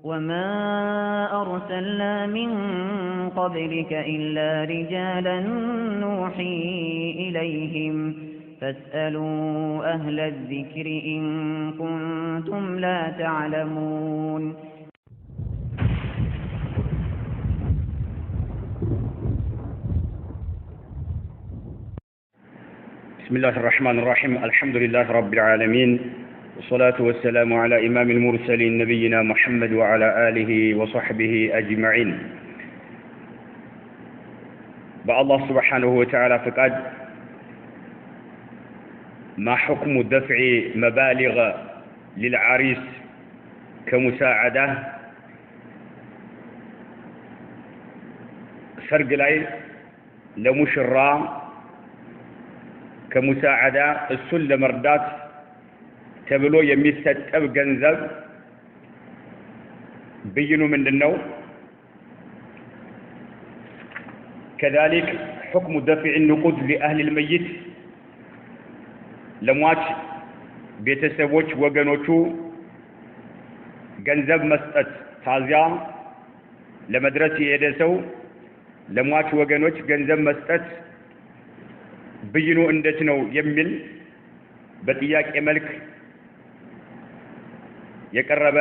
وما أرسلنا من قبلك إلا رجالا نوحي إليهم فاسألوا أهل الذكر إن كنتم لا تعلمون بسم الله الرحمن الرحيم الحمد لله رب العالمين والصلاة والسلام على إمام المرسلين نبينا محمد وعلى آله وصحبه أجمعين بالله سبحانه وتعالى فقد ما حكم دفع مبالغ للعريس كمساعدة سرق لاي لمشرى كمساعدة السل مردات تبلو يميستقب ገንዘብ بينوا من النوم كذلك حكم دفع النقود لأهل الميت لمواج ቤተሰቦች ወገኖቹ ገንዘብ መስጠት ታዚያ ለመድረስ የሄደ ሰው ለሟች ወገኖች ገንዘብ መስጠት ብይኑ እንዴት ነው የሚል በጥያቄ መልክ የቀረበ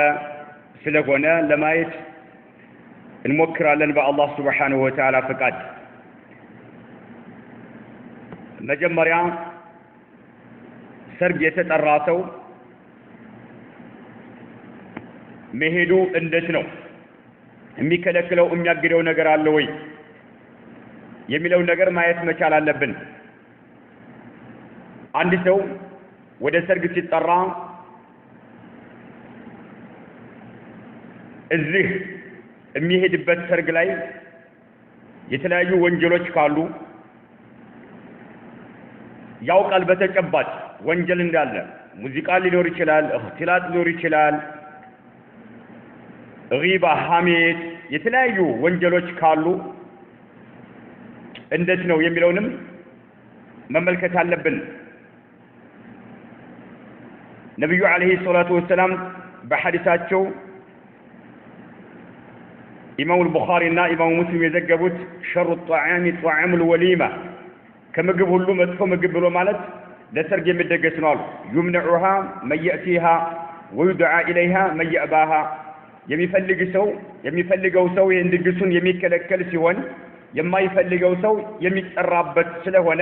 ስለሆነ ለማየት እንሞክራለን በአላህ Subhanahu Wa Ta'ala ፍቃድ። መጀመሪያ ሰርግ የተጠራ ሰው መሄዱ እንዴት ነው? የሚከለክለው የሚያግደው ነገር አለ ወይ የሚለው ነገር ማየት መቻል አለብን። አንድ ሰው ወደ ሰርግ ሲጠራ እዚህ የሚሄድበት ሰርግ ላይ የተለያዩ ወንጀሎች ካሉ ያውቃል በተጨባጭ ወንጀል እንዳለ ሙዚቃ ሊኖር ይችላል እኽትላጥ ሊኖር ይችላል ሪባ ሐሜት የተለያዩ ወንጀሎች ካሉ እንዴት ነው የሚለውንም መመልከት አለብን። ነብዩ አለይሂ ሰላቱ ወሰለም በሐዲሳቸው ኢማሙ አልቡኻሪ እና ኢማሙ ሙስሊም የዘገቡት ሸሩ الطعام طعام الوليمه ከምግብ ሁሉ መጥፎ ምግብ ብሎ ማለት ለሰርግ የሚደገስ ነው አሉ። يمنعها من يأتيها ويدعى إليها من يأباها የሚፈልገው ሰው ይህን ድግሱን የሚከለከል ሲሆን የማይፈልገው ሰው የሚጠራበት ስለሆነ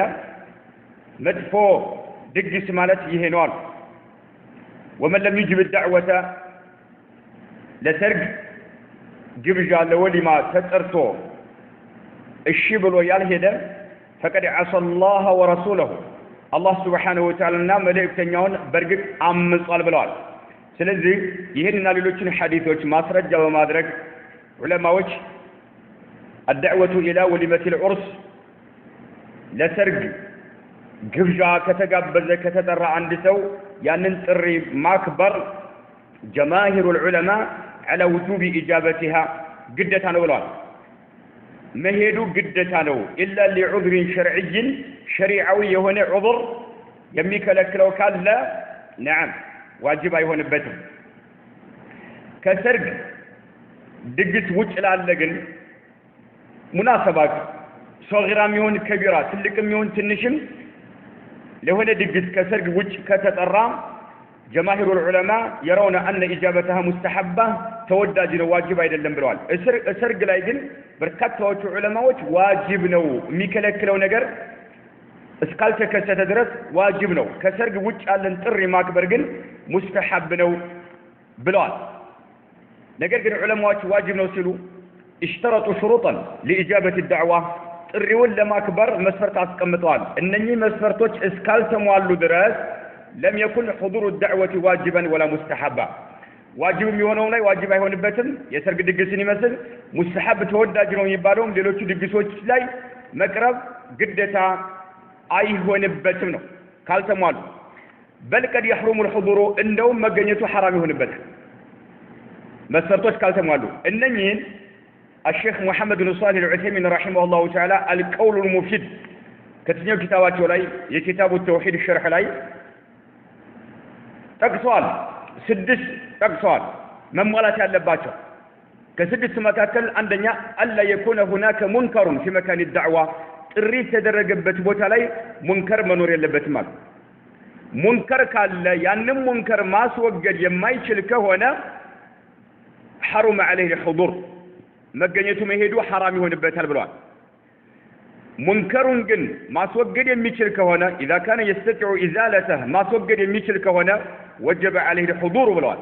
መጥፎ ድግስ ማለት ይሄ ነው አሉ። ومن لم يجب الدعوة لسرق جبجا لولما تطرتو እሺ ብሎ ያልሄደ فقد عصى الله ورسوله الله سبحانه وتعالى እና መልእክተኛውን በርግጥ አምጿል ብለዋል። ስለዚህ ይሄንና ሌሎችን ሐዲሶች ማስረጃ በማድረግ ዑለማዎች الدعوة إلى وليمة العرس ለሰርግ ግብዣ ከተጋበዘ ከተጠራ አንድ ሰው ያንን ጥሪ ማክበር جماهير العلماء على وجوب إجابتها ግዴታ ነው ብለዋል። መሄዱ ግዴታ ነው إلا لعذر شرعي شريعي የሆነ ዑذር የሚከለክለው ካለ نعم ዋጅብ አይሆንበትም። ከሰርግ ድግስ ውጭ ላለ ግን ሙናሰባት ሶግራም ይሁን ከቢራ ትልቅም ይሁን ትንሽም ለሆነ ድግስ ከሰርግ ውጭ ከተጠራ جماهير العلماء يرون أن إجابتها مستحبة ተወዳጅ ነው ዋጅብ አይደለም ብለዋል። ሰርግ ላይ ግን በርካታዎቹ ዑለማዎች ዋጅብ ነው የሚከለክለው ነገር እስካልተከሰተ ድረስ ዋጅብ ነው። ከሰርግ ውጭ ያለን ጥሪ ማክበር ግን ሙስተሐብ ነው ብለዋል። ነገር ግን ዑለማዎች ዋጅብ ነው ሲሉ اشترطوا شروطا لإجابة الدعوة ጥሪውን ለማክበር መስፈርት አስቀምጠዋል። እነኚህ መስፈርቶች እስካልተሟሉ ድረስ لم يكن حضور الدعوة واجبا ولا مستحبا واجب የሚሆነው ላይ ዋጅብ አይሆንበትም። የሰርግ ድግስን ይመስል ሙስተሐብ ተወዳጅ ነው የሚባለውም ሌሎቹ ድግሶች ላይ መቅረብ ግዴታ አይሆንበትም ነው ካልተሟሉ። بل قد يحرم الحضور እንደውም መገኘቱ حرام ይሆንበታል መስፈርቶች ካልተሟሉ። እነኚህን الشيخ محمد بن صالح العثيمين رحمه الله تعالى القول المفيد كتنيو كتاباته ላይ የኪታቡ التوحيد الشرح ላይ ጠቅሷል። 6 ጠቅሷል መሟላት ያለባቸው ከስድስት መካከል አንደኛ አላ የኩነ ሁናከ ሙንከሩን في مكان الدعوة ጥሪ ተደረገበት ቦታ ላይ ሙንከር መኖር የለበትም ማለት ሙንከር ካለ ያንን ሙንከር ማስወገድ የማይችል ከሆነ حرم عليه الحضور መገኘቱ መሄዱ حرام ይሆንበታል ብለዋል ሙንከሩን ግን ማስወገድ የሚችል ከሆነ اذا كان يستطيع ازالته ማስወገድ የሚችል ከሆነ وجب عليه الحضور ብለዋል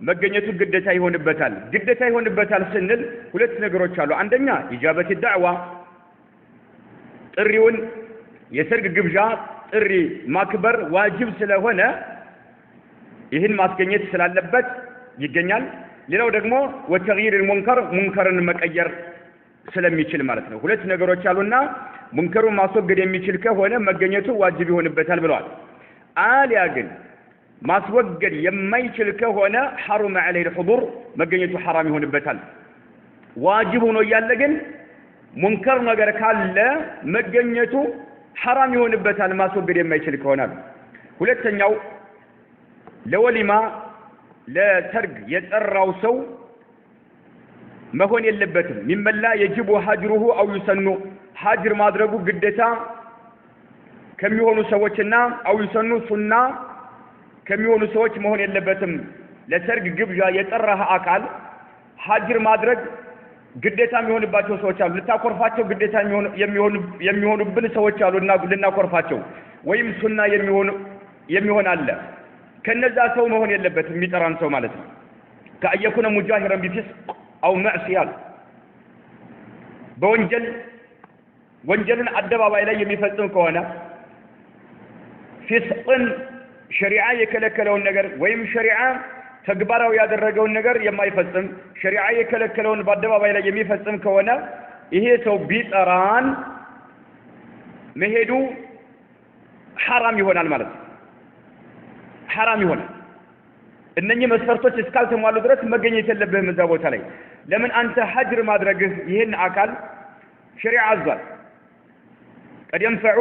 መገኘቱ ግዴታ ይሆንበታል ስንል ሁለት ነገሮች አሉ አንደኛ ኢጃበት الدعوة ጥሪውን የሰርግ ግብዣ ጥሪ ማክበር ዋጅብ ስለሆነ ይህን ማስገኘት ስላለበት ይገኛል ሌላው ደግሞ ወተግይር المنكر ሙንከርን መቀየር ስለሚችል ማለት ነው ሁለት ነገሮች አሉና ሙንከሩን ማስወገድ የሚችል ከሆነ መገኘቱ ዋጅብ ይሆንበታል ብለዋል አሊያ ግን ማስወገድ የማይችል ከሆነ حرم عليه الحضور መገኘቱ حرام ይሆንበታል ዋጅብ ሆኖ ያለ ግን ሙንከር ነገር ካለ መገኘቱ حرام ይሆንበታል ማስወገድ የማይችል ከሆነ ሁለተኛው ለወሊማ ለሰርግ የጠራው ሰው መሆን የለበትም ሚመላ يجب حجره او يسن حجر ማድረጉ ግዴታ ከሚሆኑ ሰዎችና او يسن ሱና ከሚሆኑ ሰዎች መሆን የለበትም ለሰርግ ግብዣ የጠራህ አካል حجر ማድረግ ግዴታ የሚሆንባቸው ሰዎች አሉ ልታቆርፋቸው ግዴታ የሚሆኑብን ሰዎች አሉና ልናቆርፋቸው ወይም ሱና የሚሆን አለ ከነዛ ሰው መሆን የለበትም የሚጠራን ሰው ማለት ነው ከአየኩነ ሙጃሂራን ቢፊስቅ አው ማዕሲያ ወንጀልን አደባባይ ላይ የሚፈጽም ከሆነ ፊስቅን ሸሪዓ የከለከለውን ነገር ወይም ሸሪዓ ተግባራዊ ያደረገውን ነገር የማይፈጽም ሸሪዓ የከለከለውን በአደባባይ ላይ የሚፈጽም ከሆነ ይሄ ሰው ቢጠራን መሄዱ حرام ይሆናል ማለት ነው حرام ይሆናል እነኚህ መስፈርቶች እስካልተሟሉ ድረስ መገኘት የለብህም እዛ ቦታ ላይ ለምን አንተ ሐጅር ማድረግህ ይሄን አካል ሸሪዓ አዟል قد ينفع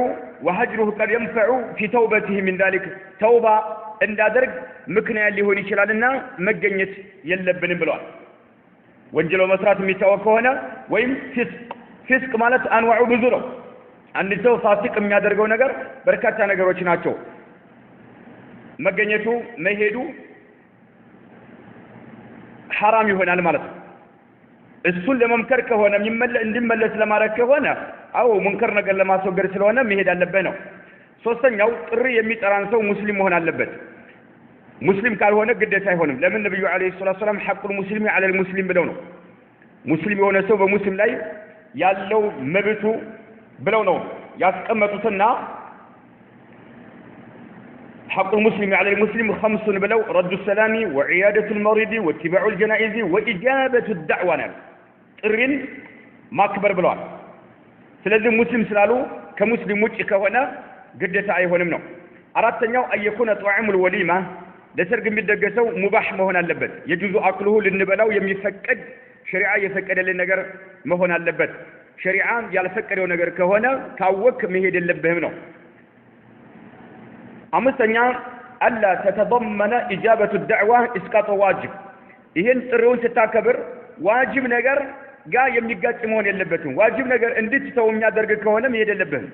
وهجره قد ينفع في توبته من ذلك توبة እንዳደርግ ምክንያት ሊሆን ይችላልና መገኘት የለብንም ብለዋል ወንጀል መስራት የሚታወቅ ከሆነ ወይም ፊስቅ ማለት አንዋዑ ብዙ ነው አንድ ሰው ፋሲቅ የሚያደርገው ነገር በርካታ ነገሮች ናቸው መገኘቱ መሄዱ حرام ይሆናል ማለት ነው እሱን ለመምከር ከሆነ እንዲመለስ ለማድረግ ከሆነ አው ሙንከር ነገር ለማስወገድ ስለሆነ መሄድ አለበት ነው ሶስተኛው ጥሪ የሚጠራን ሰው ሙስሊም መሆን አለበት ሙስሊም ካልሆነ ግዴታ አይሆንም ለምን ነብዩ አለይሂ ሰላቱ ሰላም ሐቁል ሙስሊሚ ዐለል ሙስሊም ብለው ነው ሙስሊም የሆነ ሰው በሙስሊም ላይ ያለው መብቱ ብለው ነው ያስቀመጡትና حق المسلم على المسلم 5 بلو رد السلام وعيادة المريض واتباع الجنائز وإجابة الدعوة ጥሪን ማክበር ብለዋል ስለዚህ ሙስሊም ስላሉ ከሙስሊም ውጭ ከሆነ ግዴታ አይሆንም ነው አራተኛው አየኩነ ጧዕሙ الوليمة ለሰርግ የሚደገሰው ሙባህ መሆን አለበት የጁዙ አክሉሁ ልንበላው የሚፈቀድ ሸሪዓ የፈቀደልን ነገር መሆን አለበት ሸሪዓ ያልፈቀደው ነገር ከሆነ ካወክ መሄድ የለብህም ነው አምስተኛ አላ ተተضمن اجابه الدعوه اسقاط واجب ይሄን ጥሪውን ስታከብር ዋጅብ ነገር ጋር የሚጋጭ መሆን የለበትም ዋጅብ ነገር እንድትተው የሚያደርግ ከሆነ መሄድ የለብህም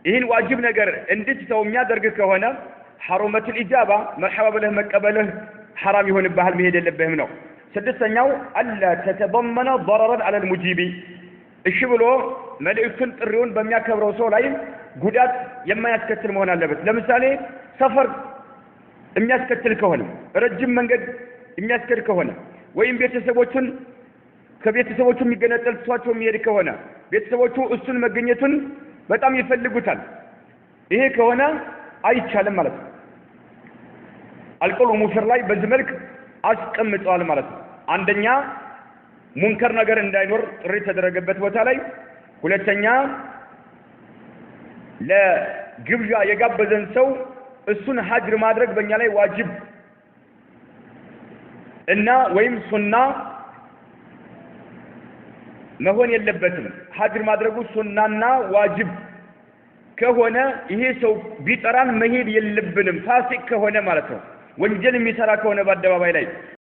ይሄን ዋጅብ ነገር እንድትተው የሚያደርግ ከሆነ حرمت الاجابه مرحبا ብለህ መቀበልህ حرام ይሆንብሃል መሄድ የለብህም ነው ስድስተኛው አላ ተተضمن ضررا على المجيب እሺ ብሎ መልእክቱን ጥሪውን በሚያከብረው ሰው ላይ ጉዳት የማያስከትል መሆን አለበት ለምሳሌ ሰፈር የሚያስከትል ከሆነ ረጅም መንገድ የሚያስከትል ከሆነ ወይም ቤተሰቦቹን ከቤተሰቦቹ የሚገነጠል ተሷቸው የሚሄድ ከሆነ ቤተሰቦቹ እሱን መገኘቱን በጣም ይፈልጉታል ይሄ ከሆነ አይቻልም ማለት ነው አልቆሉ ሙሽር ላይ በዚህ መልክ አስቀምጠዋል ማለት ነው አንደኛ ሙንከር ነገር እንዳይኖር ጥሪ ተደረገበት ቦታ ላይ ሁለተኛ ለግብዣ የጋበዘን ሰው እሱን ሐጅር ማድረግ በእኛ ላይ ዋጅብ እና ወይም ሱና መሆን የለበትም ሐጅር ማድረጉ ሱናና ዋጅብ ከሆነ ይሄ ሰው ቢጠራን መሄድ የለብንም ፋሲቅ ከሆነ ማለት ነው ወንጀል የሚሰራ ከሆነ በአደባባይ ላይ